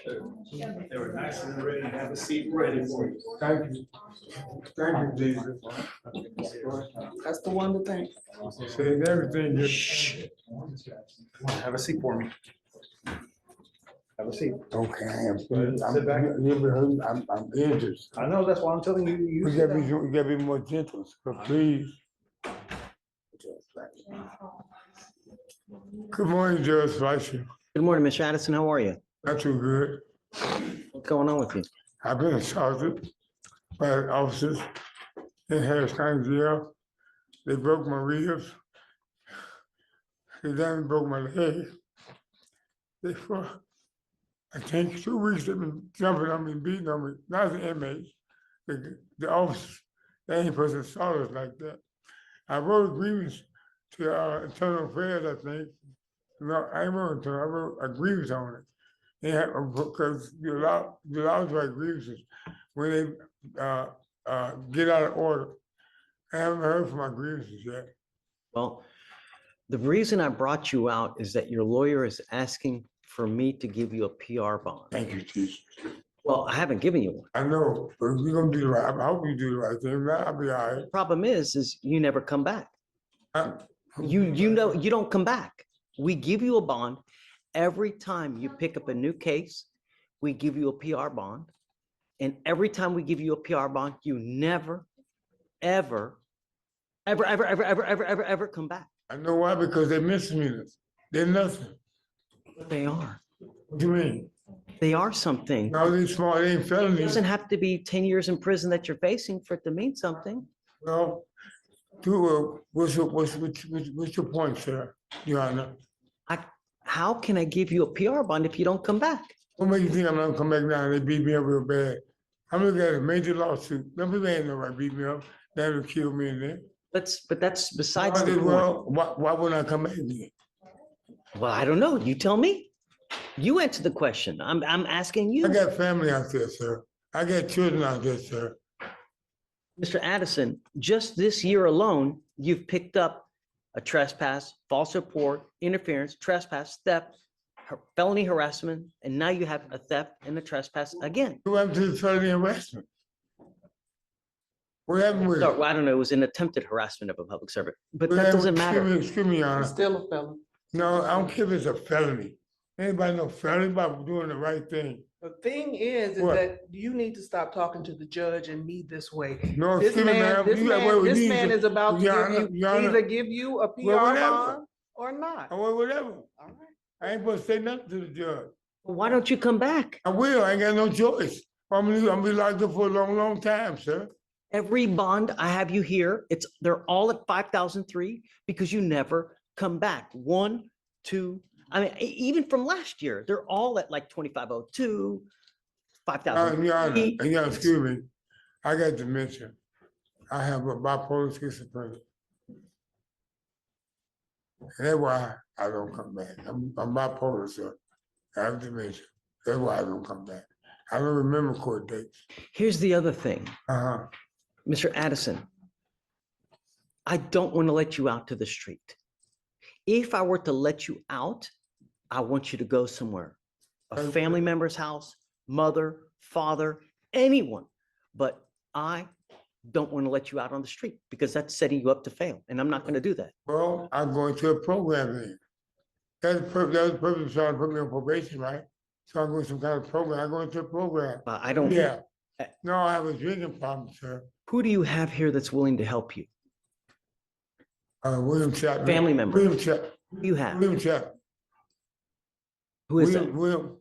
They were nice and ready, have a seat ready for you. Thank you. Thank you, Jesus. That's the one to thank. Saying everything. Shh. Have a seat for me. Have a seat. Okay, I am. Sit back. I'm interested. I know, that's why I'm telling you. You We sit gotta down. be more gentle, but please. Good morning, Judge Fleischer. Good morning, Mr. Addison. How are you? Not too good. What's going on with you? I've been assaulted by officers in Harris County Jail. They broke my ribs. They then broke my leg. They for, I think 2 weeks they've been jumping on me, beating on me, not the inmates, the officers. They ain't supposed to assault us like that. I wrote a grievance to Internal Affairs, I think. No, I ain't wrote internal, I wrote a grievance on it. Because you're allowed to write grievances when they get out of order. I haven't heard from my grievances yet. Well, the reason I brought you out is that your lawyer is asking for me to give you a PR bond. Thank you, Jesus. Well, I haven't given you one. I know, but we're gonna do the right. I hope you do the right thing. I'll be all right. Problem is you never come back. I- You know, you don't come back. We give you a bond. Every time you pick up a new case, we give you a PR bond. And every time we give you a PR bond, you never, ever come back. I know why, because they misdemeanors. They're nothing. But they are. What do you mean? They are something. No, they small, they ain't It felonies. doesn't have to be 10 years in prison that you're facing for it to mean something. Well, what's your point, sir, Your Honor? How can I give you a PR bond if you don't come back? What makes you think I'm gonna come back now and they beat me up real bad? I'm looking at a major lawsuit. Them people ain't nobody beat me up. They would kill me in there. But that's besides the point. Well, why wouldn't I come back again? Well, I don't know. You tell me. You answer the question. I'm asking I you. got family out there, sir. I got children out there, sir. Mr. Addison, just this year alone, you've picked up a trespass, false report, interference, trespass, theft, felony harassment, and now you have a theft and a trespass again. What happened to the felony harassment? What happened with it? So, well, I don't know, it was an attempted harassment of a public servant, but What that happened- doesn't matter. Excuse me, Your Honor. It's still a felon. No, I don't care if it's a felony. Anybody know felony about doing the right thing? The thing is What? that you need to stop talking to the judge and me this way. No, This excuse me, man, ma'am. this You got- wait, man, this you man need is about to Your give Honor, you, Your Honor. either give you a PR Well, whatever. bond or not. Or whatever. All right. I ain't supposed to say nothing to the judge. Why don't you come back? I will. I ain't got no choice. I'm gonna be locked up for a long, long time, sir. Every bond I have you here, they're all at 5,003 because you never come back. 1, 2, I mean, even from last year, they're all at like 2,502, 5,000. Your Honor, excuse me. I got dementia. I have a bipolar schizophrenia. And that's why I don't come back. I'm bipolar, sir. I have dementia. That's why I don't come back. I don't remember court dates. Here's the other thing, Uh-huh. Mr. Addison. I don't want to let you out to the street. If I were to let you out, I want you to go somewhere, a Okay. family member's house, mother, father, anyone. But I don't want to let you out on the street because that's setting you up to fail. And I'm not going to do that. Well, I'm going to a program then. That was the purpose of trying to put me on probation, right? So I'm going to some kind of program. I'm going to a program. I don't. Yeah. No, I have a drinking problem, sir. Who do you have here that's willing to help you? William Chapman. Family member. William Chapman. Who do you have? William Chapman. Who is that? William,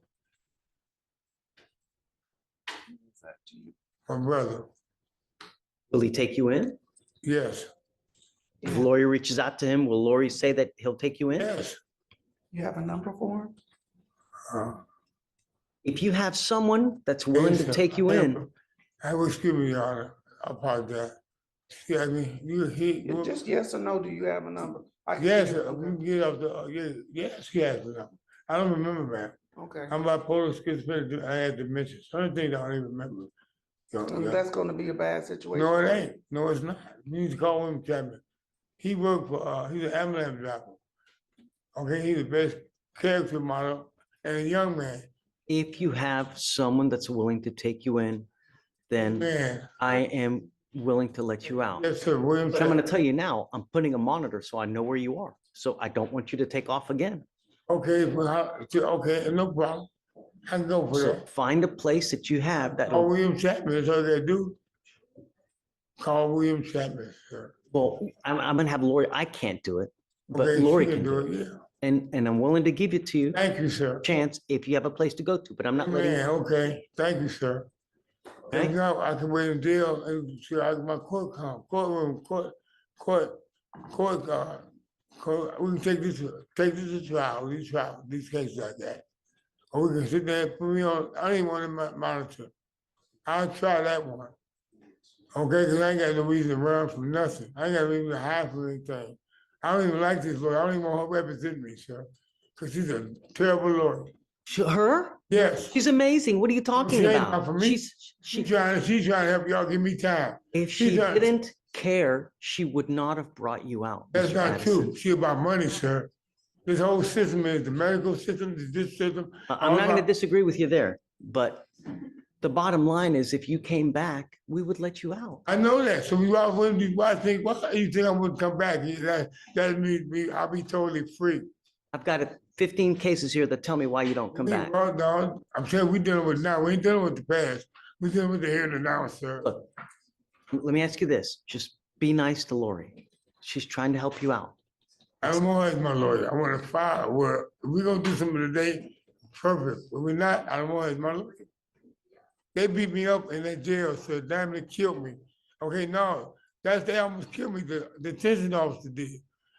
my brother. Will he take you in? Yes. If a lawyer reaches out to him, will Lori say that he'll take you in? Yes. You have a number for him? Uh, If you have someone that's willing to yes, take you in, I will, excuse me, Your Honor. I apologize. Yeah, I mean, It's just yes or no, do you have a number? I can yes, give you- we can get up the, yes, he has the number. I don't remember, man. Okay, I'm bipolar schizophrenic. I had dementia. Certain things I don't even remember. that's gonna be a bad situation. No, it ain't. No, it's not. You need to call William Chapman. He worked for, he's an ambulance driver. Okay, he's the best character model and a young man. If you have someone that's willing to take you in, then Man, I am willing to let you out. yes, sir, William. But I'm going to Chapman. tell you now, I'm putting a monitor so I know where you are. So I don't want you to take off again. Okay, okay, no problem. I can go for So that. find a place that you have that, Call William Chapman, that's all they do. Call William Chapman, sir. well, I'm going to have Lori. I can't do it, but Okay, Lori she can do it. Yeah. And I'm willing to give it to you, Thank you, sir. chance, if you have a place to go to, but I'm not letting Man, you. okay, thank you, sir. Okay? If not, I can wait until, my courtroom, court, we can take this to trial, these cases like that. Or we can sit there and put me on, I don't even want to monitor. I'll try that one. Okay, because I ain't got no reason to run from nothing. I ain't got no reason to hide from anything. I don't even like this lawyer. I don't even want her to represent me, sir. Because she's a terrible lawyer. Her? Yes. She's amazing. What are you talking She ain't about? not for me. She's trying to help y'all give me time. If She's she trying- didn't care, she would not have brought you out. That's Mr. not Addison. true. She about money, sir. This whole system is the medical system, this system. I'm not going to about- disagree with you there, but the bottom line is if you came back, we would let you out. I know that. So why you think I wouldn't come back? That means I'll be totally free. I've got 15 cases here that tell me why you don't come back. Well, no, I'm saying we're dealing with now. We ain't dealing with the past. We're dealing with the here and the now, sir. Look, let me ask you this. Just be nice to Lori. She's trying to help you out. I don't want her as my lawyer. I want to file. Well, if we're gonna do something today, perfect. But we're not. I don't want her as my lawyer. They beat me up in that jail, so damn, they killed me. Okay, no, they almost killed me. The detention officer did.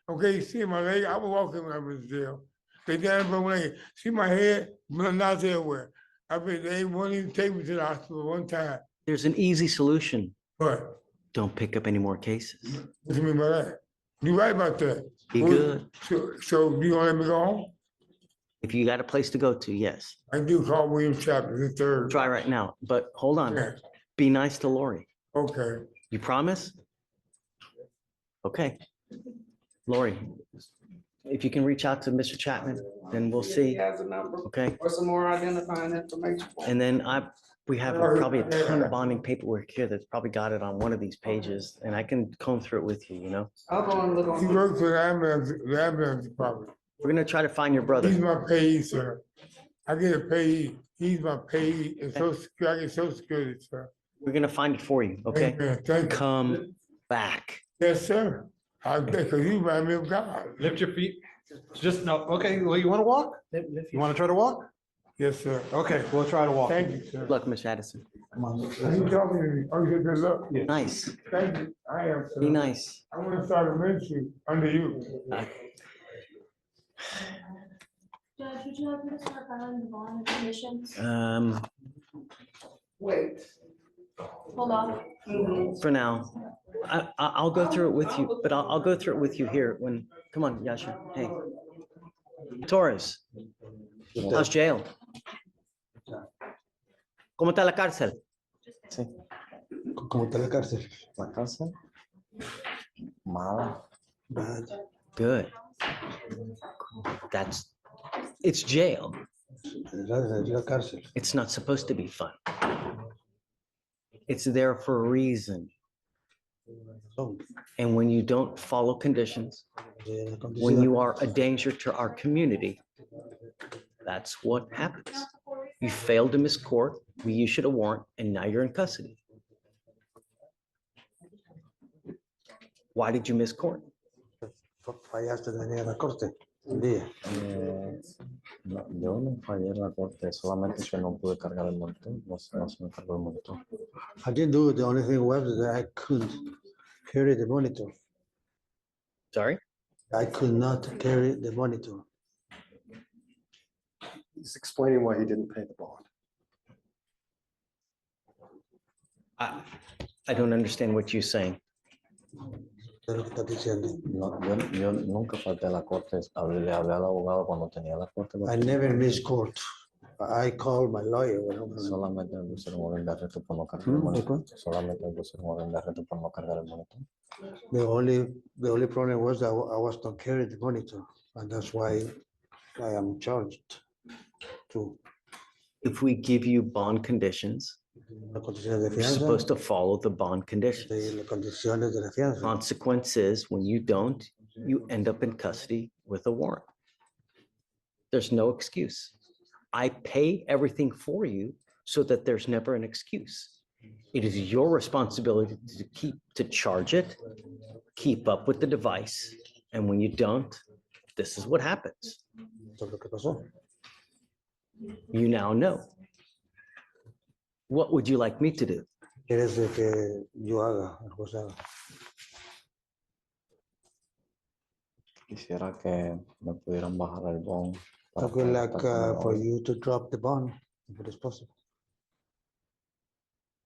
Okay, you see my leg? I was walking when I was in jail. They damn broke my leg. See my head? Not everywhere. I mean, they won't even take me to the hospital one time. There's an easy solution. But Don't pick up any more cases. what do you mean by that? You're right about that. Be Well, good. So you gonna let me go home? If you got a place to go to, yes. I do call William Chapman the third. Try right now, but hold on. Yeah, Be nice to Lori. okay. You promise? Okay. Lori, if you can reach out to Mr. Chapman, then we'll He see. has a number Okay? or some more identifying information. And then we have probably a ton of bonding paperwork here that's probably got it on one of these pages, and I can comb through it with you, you know? I'll go and look He on. works for the ambulance department. We're gonna try to find your He's brother. my payee, sir. I get a payee. He's my payee and Social Security, I get Social Security, sir. We're gonna find it for you, okay? Amen. Thank you. Come back. Yes, sir. I think, cause you remind me of God. Lift your feet. Just, no, okay, well, you want to walk? You want to try to walk? Yes, sir. Okay, we'll try to walk. Thank you, sir. Good luck, Mr. Addison. He talking to me. Oh, you said good luck. Nice. Thank you. I am, sir. Be nice. I want to start a ministry under you. Judge, would you like me to start filing the bond and conditions? Wait. Hold on. For now, I'll go through it with you, but I'll go through it with you here when, come on, Yasha, hey. Torres, how's jail? ¿Cómo está la cárcel? ¿Cómo está la cárcel? La cárcel. Mala. Bad. Good. It's jail. La cárcel. It's not supposed to be fun. It's there for a reason. Son, And when you don't follow conditions, la when condición- you are a danger to our community, that's what happens. You failed to miss court, we issued a warrant, and now you're in custody. Why did you miss court? Fallaste de venir a la corte un día. No, yo no fallé en la corte, solamente que no pude cargar el montón, no se me cargó el montón. I didn't do it. The only thing was that I couldn't carry the monitor. Sorry? I could not carry the monitor. He's explaining why he didn't pay the bond. I don't understand what you're saying. Es lo que está diciendo. No, yo nunca falté a la corte, le hablé al abogado cuando tenía la corte, I never missed court. I called my lawyer when I was. solamente me pusieron orden de arresto por no cargar el monitor, solamente me pusieron orden de arresto por no cargar el monitor. The only problem was that I was not carrying the monitor, and that's why I am charged too. If we give you bond conditions, las condiciones de you're fianza, supposed to follow the bond seguir conditions. las condiciones de la fianza. Consequence is when you don't, you end up in custody with a warrant. There's no excuse. I pay everything for you so that there's never an excuse. It is your responsibility to charge it, keep up with the device, and when you don't, this is what happens. Eso es lo que pasó. You now know. What would you like me to do? ¿Quieres de que yo haga? El juez haga? Quisiera que me pudieran bajar el bond. I para would poder like estar con mi for novia. you to drop the bond, if it is possible.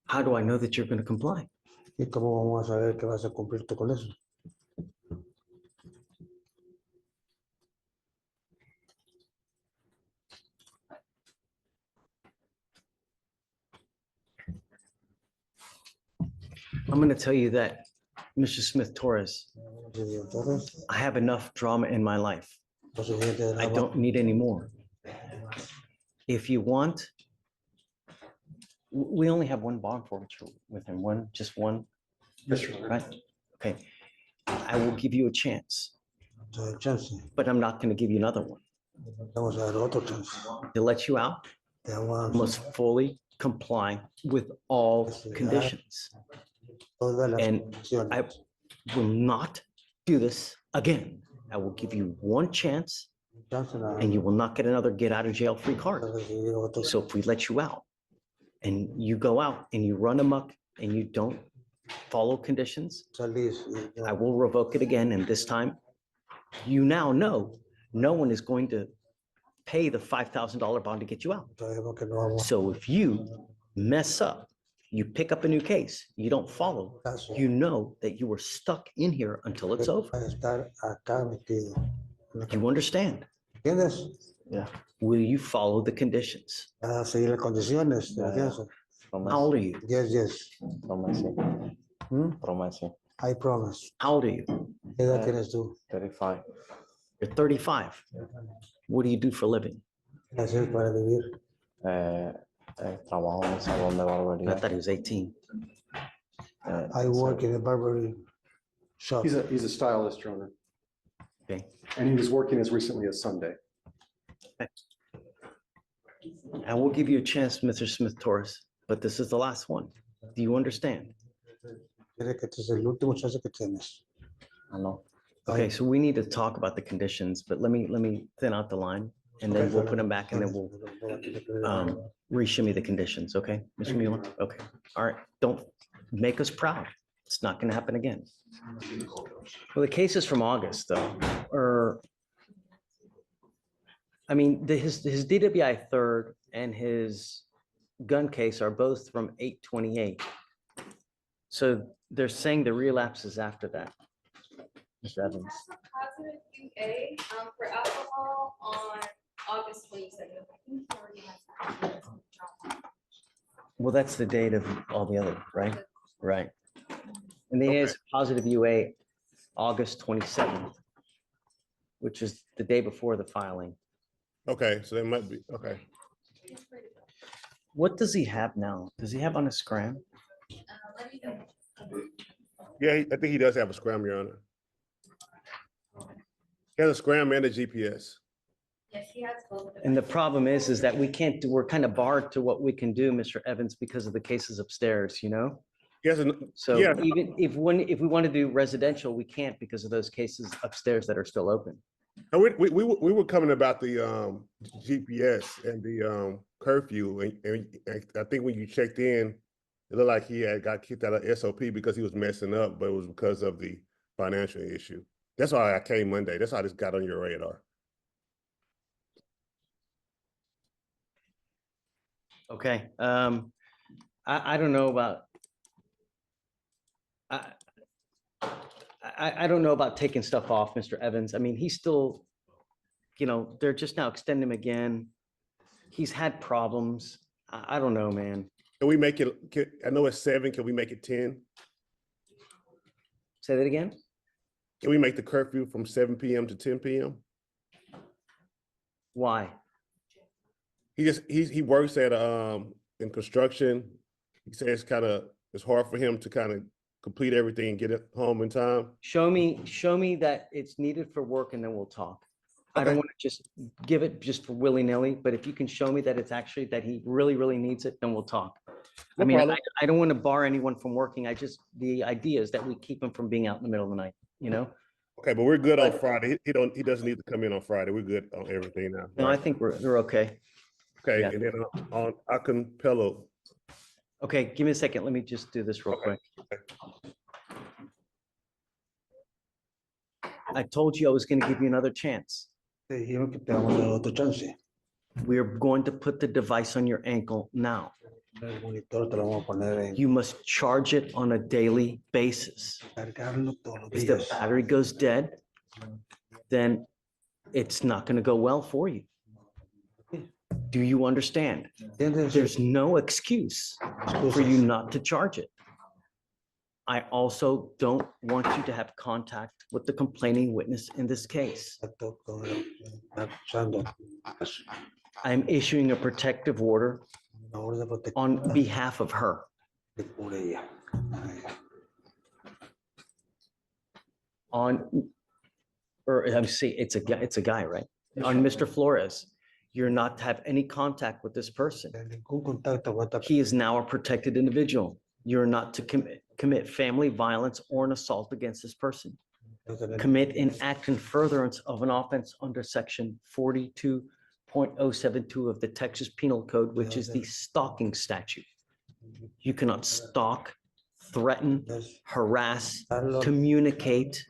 How do I know that you're going to comply? ¿Y cómo vamos a saber que vas a cumplir tú con eso? I'm going to tell you that, Mr. Smith Torres, Entonces, I have enough drama in my life. lo suficiente de I drama. don't need any more. If you want, we only have one bond forfeiture with him, just one, Yes, Your Honor. right? Okay. I will give you a chance, Chance. but I'm not going to give you another one. Vamos a dar otro chance. To let you out, Te vamos you must fully comply with all conditions. todas las And condiciones. I will not do this again. I will give you one chance Chance nada and más. you will not get another get out of jail free card. Para recibir otro. So if we let you out and you go out and you run amok and you don't follow conditions, Salís y I will revoke it again. And this time, you now know no one is going to pay the $5,000 bond to get you out. sabemos que no vamos So if you mess up, you pick up a new case, you don't follow, a caso. you know that you were stuck in here until it's over. Va a estar acá metido. You understand? ¿Entiendes? Will you follow the conditions? A seguir las condiciones de la Ya, ya. fianza. How old are you? Yes, yes. Promesa. Hmm? Promesa. I promise. How old are you? ¿Qué edad tienes tú? 35. You're 35. What do you do for a living? ¿Qué haces para vivir? Trabajo en un salón de I barbería. thought he was 18. I work in a barber shop. He's a stylist, Your Honor. Okay. And he was working as recently as Sunday. I will give you a chance, Mr. Smith Torres, but this is the last one. Do you understand? Quiere que este es el último chance que tienes. Ah, no. Okay, so we need to talk about the conditions, but let me thin out the line and then we'll put them back and then we'll re-shimmy the conditions, okay? Mr. Mueller? Okay, all right, don't make us proud. It's not gonna happen again. Well, the cases from August though, are, I mean, his DWI third and his gun case are both from 8/28. So they're saying the relapse is after that. Mr. Evans. That's a positive UA for alcohol on August 22nd. I think he already has that. Well, that's the date of all the other, right? Right. And then it's positive UA, August 27th, which is the day before the filing. Okay, so they might be, okay. What does he have now? Does he have on a scram? Let me know. Yeah, I think he does have a scram, Your Honor. He has a scram and a GPS. Yes, he has both of them. And the problem is that we can't do, we're kind of barred to what we can do, Mr. Evans, because of the cases upstairs, you know? He has a, So Yeah. even if we want to do residential, we can't because of those cases upstairs that are still open. and we were coming about the GPS and the curfew, and I think when you checked in, it looked like he had got kicked out of SOP because he was messing up, but it was because of the financial issue. That's why I came Monday. That's how this got on your radar. Okay, I don't know about. I don't know about taking stuff off, Mr. Evans. I mean, he's still, you know, they're just now extending him again. He's had problems. I don't know, man. Can we make it? I know it's 7. Can we make it 10? Say that again? Can we make the curfew from 7 p.m. to 10 p.m.? Why? he works at in construction. He says it's hard for him to kind of complete everything and get it home in time. Show me that it's needed for work and then we'll talk. I don't Okay. want to just give it just for willy-nilly, but if you can show me that it's actually that he really, really needs it, then we'll talk. I No mean, problem. I don't want to bar anyone from working. The idea is that we keep him from being out in the middle of the night, you know? Okay, but we're good on But- Friday. He doesn't need to come in on Friday. We're good on everything now. No, I right? think we're okay. Okay, yeah. and then on Acapello, Okay, give me a second. Let me just do this real Okay. quick. I told you I was going to give you another chance. Te dijimos que te vamos a dar otro chance. We're going to put the device on your ankle now. El monitor te lo vamos a poner en You must charge it on a daily basis. cargarlo todos los If the días. battery goes dead, then it's not going to go well for you. Do you understand? ¿Entiendes? There's no excuse for you not to charge it. I also don't want you to have contact with the complaining witness in this case. Está usando I'm issuing a protective order una orden de protección on behalf of her. por ella. I'm see, it's a guy, right? On Mr. Flores, you're not to have any contact with this person. Ningún contacto con esta He is now a protected individual. You're not to commit family violence or an assault against this person. persona. Commit an act in furtherance of an offense under section 42.072 of the Texas Penal Code, which is the stalking statute. You cannot stalk, threaten, harass, communicate,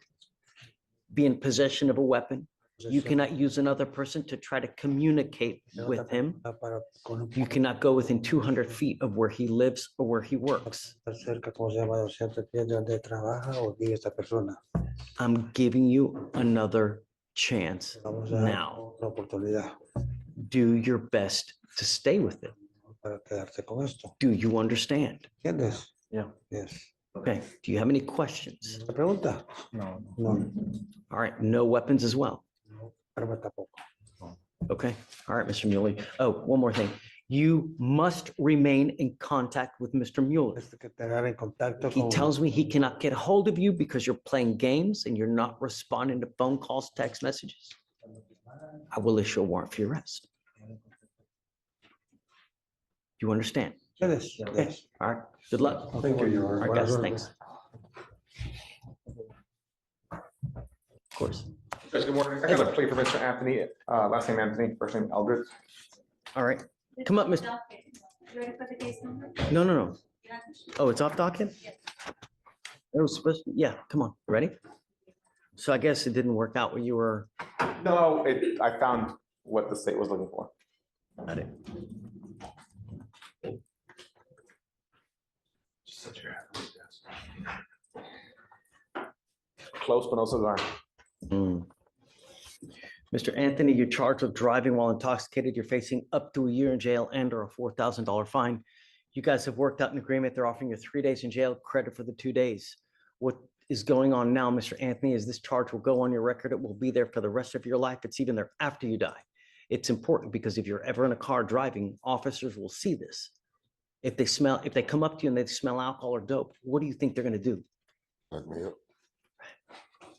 be in possession of a weapon. You cannot use another person to try to communicate with him. You cannot go within 200 feet of where he lives or where he works. Cerca, ¿cómo se llama? 200 pies de donde trabaja o vive esta persona. I'm giving you another chance Vamos a dar now. una oportunidad Do your best to stay with it. para quedarse con esto. Do you understand? ¿Entiendes? Yeah. Yes. Okay. Do you have any questions? ¿Otra pregunta? No. No. All right. No weapons as well. Arma tampoco. Okay. All right, Mr. Mueller. Oh, one more thing. You must remain in contact with Mr. Mueller. Este que te agarre en contacto He con. tells me he cannot get a hold of you because you're playing games and you're not responding to phone calls, text messages. I will issue a warrant for your arrest. You understand? ¿Entiendes? Okay. Yes. All right. Good luck. Thank you, Your Honor. All right, guys. Thanks. Of course. Yes, good morning. I got a plea for Mr. Anthony, last name Anthony, first name Eldred. All right. Come up, Mr. You ready for the case number? No. Oh, it's off docket? It was supposed to, yeah, come on. Ready? So I guess it didn't work out what you were. No, I found what the state was looking for. Got it. Close but no cigar. Mm. Mr. Anthony, you're charged with driving while intoxicated. You're facing up to a year in jail and or a $4,000 fine. You guys have worked out an agreement. They're offering you 3 days in jail, credit for the 2 days. What is going on now, Mr. Anthony, is this charge will go on your record. It will be there for the rest of your life. It's even there after you die. It's important because if you're ever in a car driving, officers will see this. If they come up to you and they smell alcohol or dope, what do you think they're going to do?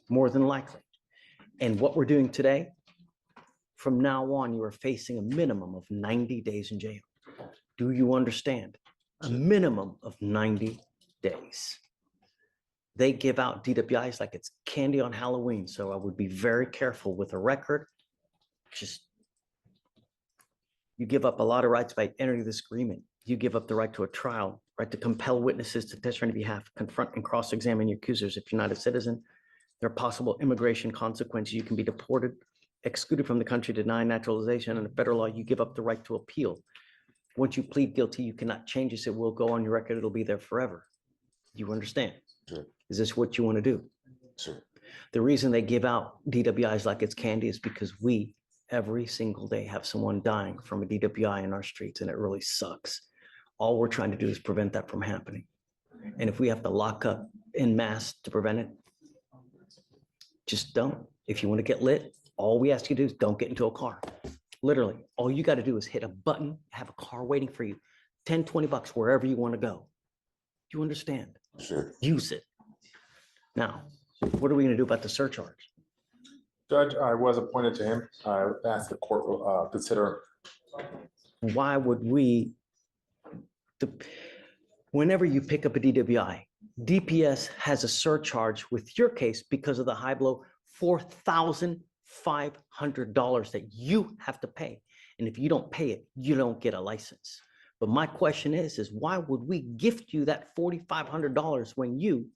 More than likely. And what we're doing today, from now on, you are facing a minimum of 90 days in jail. Do you understand? A minimum of 90 days. They give out DWIs like it's candy on Halloween. So I would be very careful with a record. Just, you give up a lot of rights by entering this agreement. You give up the right to a trial, right to compel witnesses to testify on your behalf, confront and cross-examine your accusers. If you're not a citizen, there are possible immigration consequences. You can be deported, excluded from the country, denied naturalization. Under federal law, you give up the right to appeal. Once you plead guilty, you cannot change this. It will go on your record. It'll be there forever. You understand? Sure. Is this what you want to do? Sure. The reason they give out DWIs like it's candy is because we, every single day, have someone dying from a DWI in our streets, and it really sucks. All we're trying to do is prevent that from happening. And if we have to lock up en masse to prevent it, just don't. If you want to get lit, all we ask you to do is don't get into a car. Literally, all you got to do is hit a button, have a car waiting for you, 10, 20 bucks, wherever you want to go. You understand? Sure. Use it. Now, what are we going to do about the surcharge? Judge, I was appointed to him. I asked the court will consider. Why would we, whenever you pick up a DWI, DPS has a surcharge with your case because of the high blow, $4,500 that you have to pay. And if you don't pay it, you don't get a license. But my question is why would we gift you that $4,500 when you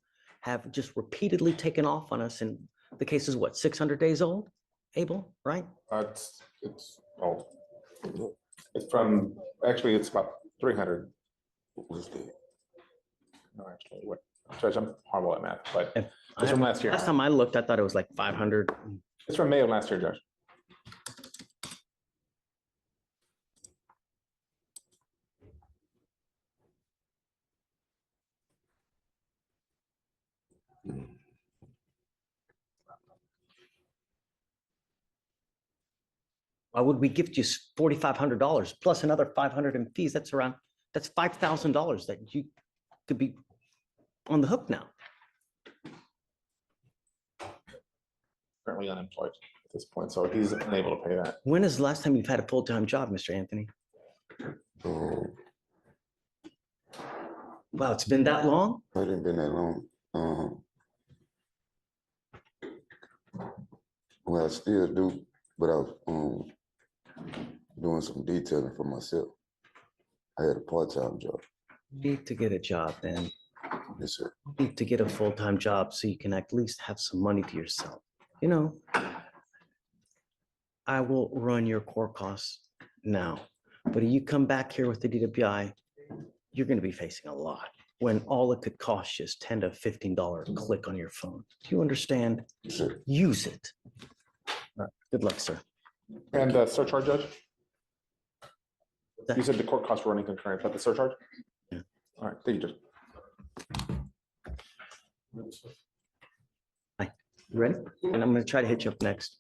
have just repeatedly taken off on us? And the case is what, 600 days old, Abel, right? It's from, actually, it's about 300. No, actually, what, Judge, I'm horrible at math, but it's from last year. Last time I looked, I thought it was like 500. It's from May of last year, Judge. Why would we gift you $4,500 plus another 500 in fees? That's $5,000 that you could be on the hook now. Currently unemployed at this point, so he's unable to pay that. When is the last time you've had a full-time job, Mr. Anthony? Wow, it's been that long? It hasn't been that long. Well, I still do, but I was doing some detailing for myself. I had a part-time job. You need to get a job, man. Yes, sir. You need to get a full-time job so you can at least have some money to yourself. You know, I will run your court costs now, but if you come back here with the DWI, you're going to be facing a lot when all it could cost you is $10 to $15 click on your phone. Do you understand? Sure. Use it. All right. Good luck, sir. And the surcharge, Judge? You said the court costs were running concurrent, but the surcharge? Yeah. All right, thank you, Judge. Hi, you ready? And I'm going to try to hit you up next.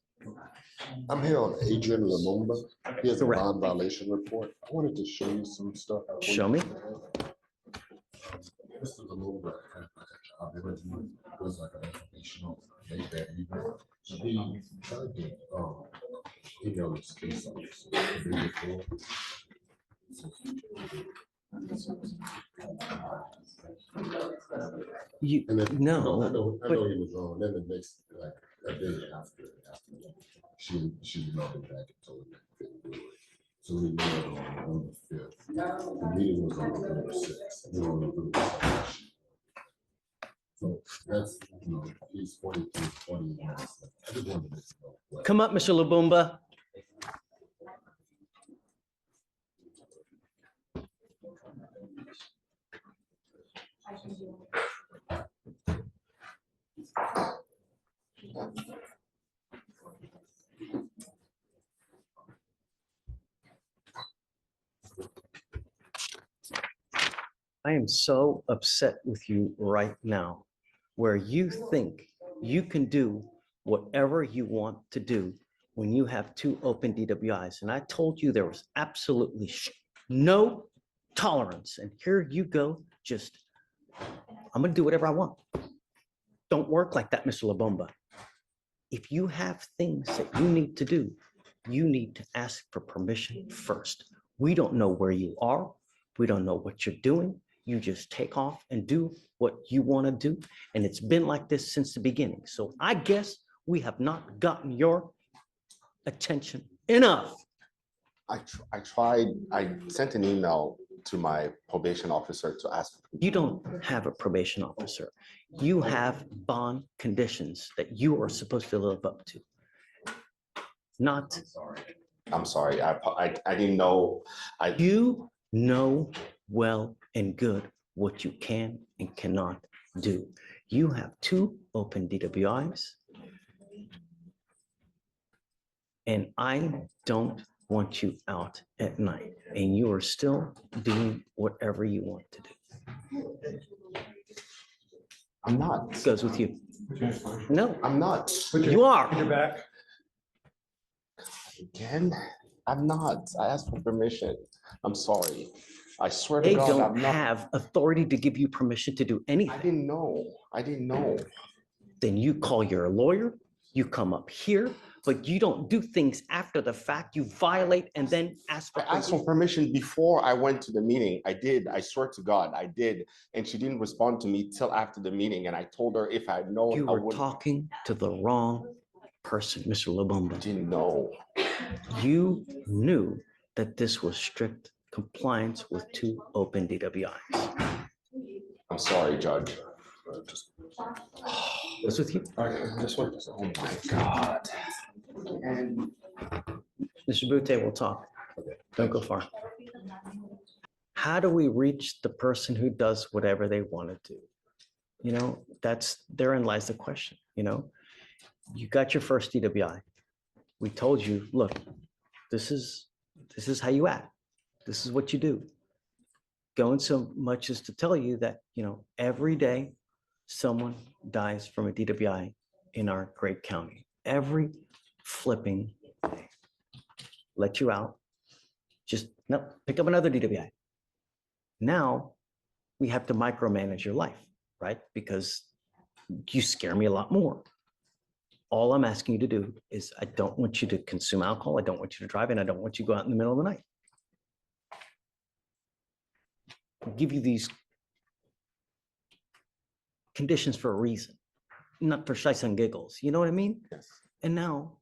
I'm here on Adrian Lumumba. He has a Correct. bond violation report. I wanted to show you some stuff. Show me. Mr. Lumumba had a job interview. It was like an informational day that evening. He tried to email his case officer the day before. You And then, no, I know but he was wrong. Then the next, like a day after she emailed him back and told him that he couldn't do it. So we met on the 5th. The meeting was on November 6th. We were on November 7th. So that's, he's 42, 20 years. I just wanted to know. come up, Mr. Lumumba. I am so upset with you right now, where you think you can do whatever you want to do when you have two open DWIs. And I told you there was absolutely no tolerance. And here you go, just, I'm gonna do whatever I want. Don't work like that, Mr. Lumumba. If you have things that you need to do, you need to ask for permission first. We don't know where you are. We don't know what you're doing. You just take off and do what you want to do. And it's been like this since the beginning. So I guess we have not gotten your attention enough. I sent an email to my probation officer to ask. You don't have a probation officer. You have bond conditions that you are supposed to live up to. Not. I'm sorry. I didn't know. You know well and good what you can and cannot do. You have two open DWIs. And I don't want you out at night, and you are still doing whatever you want to do. I'm not. Goes with you. No, I'm not. you are. Put your back. Again? I'm not. I asked for permission. I'm sorry. I swear to They God, don't I'm not. have authority to give you permission to do I anything. didn't know. I didn't know. Then you call your lawyer, you come up here, but you don't do things after the fact. You violate and then ask for I asked for permission before I went to the meeting. I did. I swear to God, I did. And she didn't respond to me till after the meeting. And I told her if I had known, You I were would. talking to the wrong person, Mr. Lubumba. Didn't know. You knew that this was strict compliance with 2 open DWIs. I'm sorry, Judge. What's with you? This one. Oh my God. Mr. Butte, we'll talk. Don't go far. How do we reach the person who does whatever they want to do? You know, therein lies the question, you know? You got your first DWI. We told you, look, this is how you act. This is what you do. Going so much as to tell you that, you know, every day someone dies from a DWI in our great county. Every flipping day. Let you out. Just no, pick up another DWI. Now we have to micromanage your life, right? Because you scare me a lot more. All I'm asking you to do is I don't want you to consume alcohol. I don't want you to drive, and I don't want you to go out in the middle of the night. I'll give you these conditions for a reason, not for shites and giggles. You know what I mean? Yes. And now,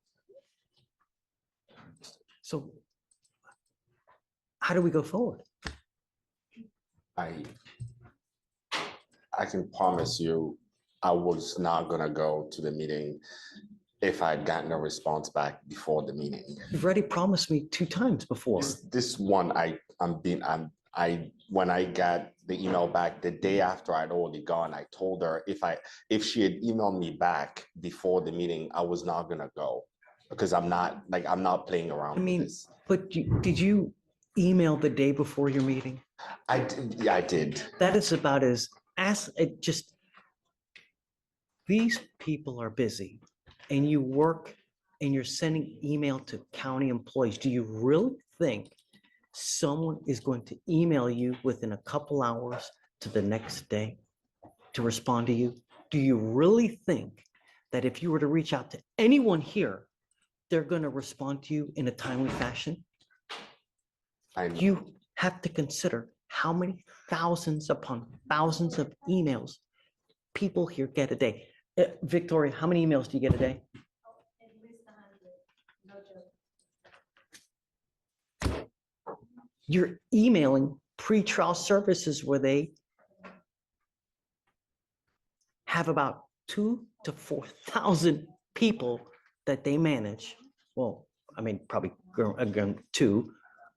so how do we go forward? I can promise you, I was not gonna go to the meeting if I had gotten a response back before the meeting. You've already promised me 2 times before. This one, when I got the email back the day after I'd already gone, I told her if she had emailed me back before the meeting, I was not gonna go because I'm not playing around with this. But did you email the day before your meeting? I did. Yeah, I did. That is about as it just. These people are busy, and you work, and you're sending email to county employees. Do you really think someone is going to email you within a couple hours to the next day to respond to you? Do you really think that if you were to reach out to anyone here, they're going to respond to you in a timely fashion? You have to consider how many thousands upon thousands of emails people here get a day. Victoria, how many emails do you get a day? You're emailing pretrial services where they have about 2,000 to 4,000 people that they manage. Well, I mean, probably again, 2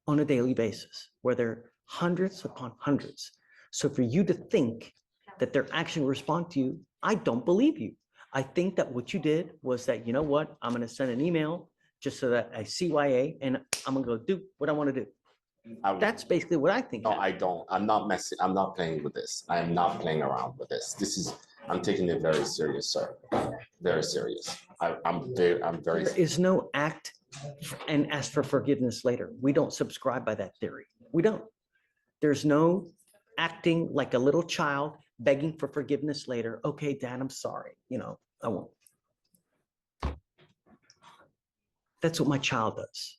on a daily basis, where they're hundreds upon hundreds. So for you to think that they're actually respond to you, I don't believe you. I think that what you did was that, you know what, I'm going to send an email just so that I CYA and I'm going to go do what I want to do. That's basically what I think. No, I don't. I'm not messing. I'm not playing with this. I am not playing around with this. I'm taking it very serious, sir. Very serious. I'm very. There is no act and ask for forgiveness later. We don't subscribe by that theory. We don't. There's no acting like a little child begging for forgiveness later. Okay, Dad, I'm sorry. You know, I won't. That's what my child does.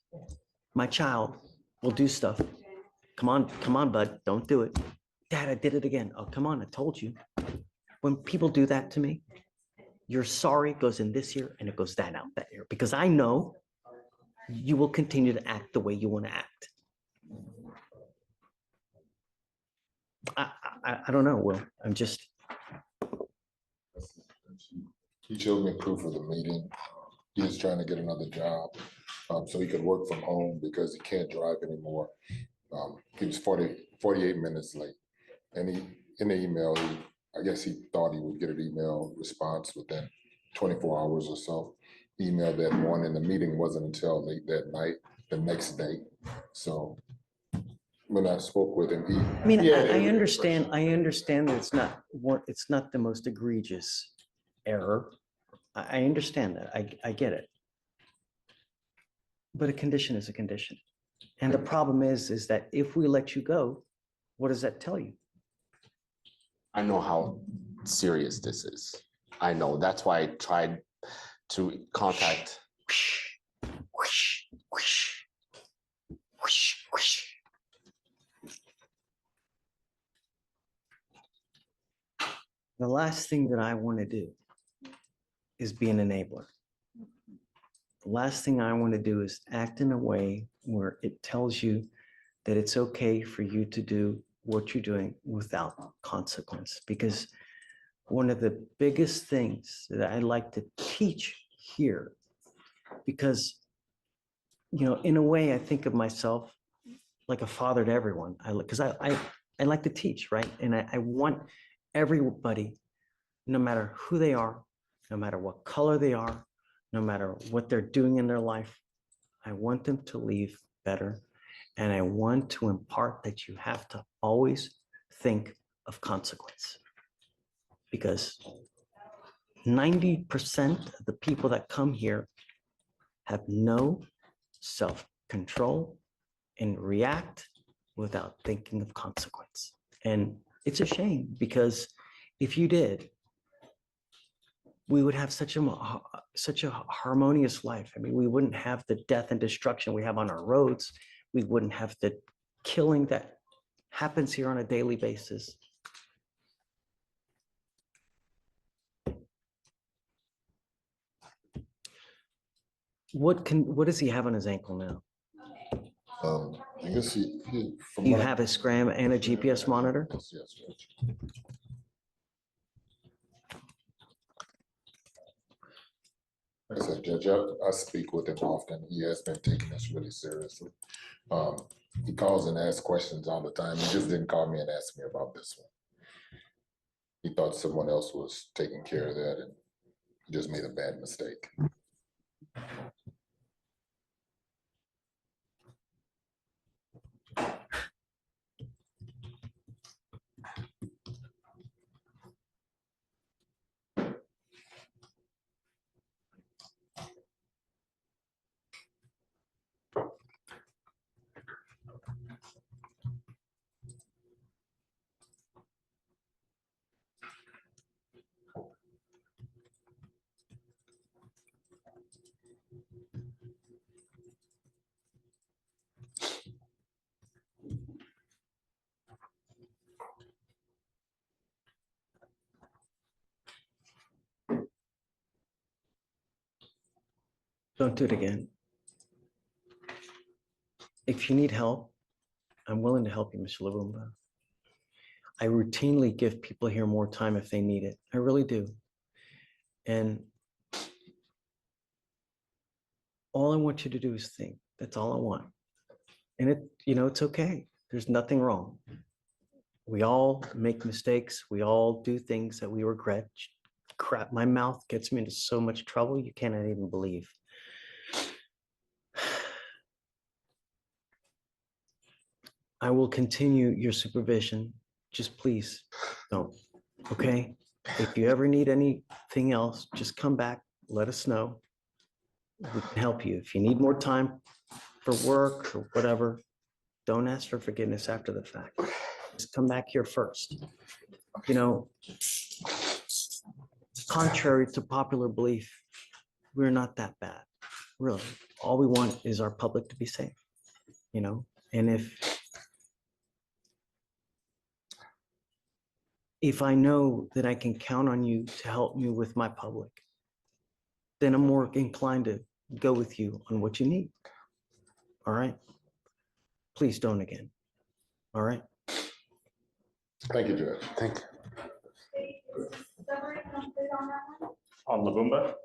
My child will do stuff. Come on, bud, don't do it. Dad, I did it again. Oh, come on, I told you. When people do that to me, your sorry goes in this ear and it goes that out that ear, because I know you will continue to act the way you want to act. I don't know, Will. I'm just. He showed me proof of the meeting. He was trying to get another job so he could work from home because he can't drive anymore. He was 48 minutes late. And in the email, I guess he thought he would get an email response within 24 hours or so. He emailed that morning. The meeting wasn't until late that night, the next day. So when I spoke with him, I mean, I understand that it's not the most egregious error. I understand that. I get it. But a condition is a condition. And the problem is that if we let you go, what does that tell you? I know how serious this is. I know. That's why I tried to contact. The last thing that I want to do is be an enabler. The last thing I want to do is act in a way where it tells you that it's okay for you to do what you're doing without consequence. Because one of the biggest things that I like to teach here, because, you know, in a way, I think of myself like a father to everyone. Because I like to teach, right? And I want everybody, no matter who they are, no matter what color they are, no matter what they're doing in their life, I want them to leave better. And I want to impart that you have to always think of consequence. Because 90% of the people that come here have no self-control and react without thinking of consequence. And it's a shame, because if you did, we would have such a harmonious life. I mean, we wouldn't have the death and destruction we have on our roads. We wouldn't have the killing that happens here on a daily basis. What does he have on his ankle now? I guess he from You what I- have a scram and a GPS monitor? Yes, Judge. Like I said, Judge, I speak with him often. He has been taking this really seriously. He calls and asks questions all the time. He just didn't call me and ask me about this one. He thought someone else was taking care of that and he just made a bad mistake. Don't do it again. If you need help, I'm willing to help you, Mr. Lubumba. I routinely give people here more time if they need it. I really do. And all I want you to do is think. That's all I want. And it's okay. There's nothing wrong. We all make mistakes. We all do things that we regret. Crap, my mouth gets me into so much trouble you cannot even believe. I will continue your supervision. Just please don't, okay? If you ever need anything else, just come back, let us know. We can help you. If you need more time for work or whatever, don't ask for forgiveness after the fact. Just come back here first. You know, contrary to popular belief, we're not that bad, really. All we want is our public to be safe, you know? And if I know that I can count on you to help me with my public, then I'm more inclined to go with you on what you need. All right? Please don't again. All right? Thank you, Judge. Thank you. Summary complete on that one? On Lubumba?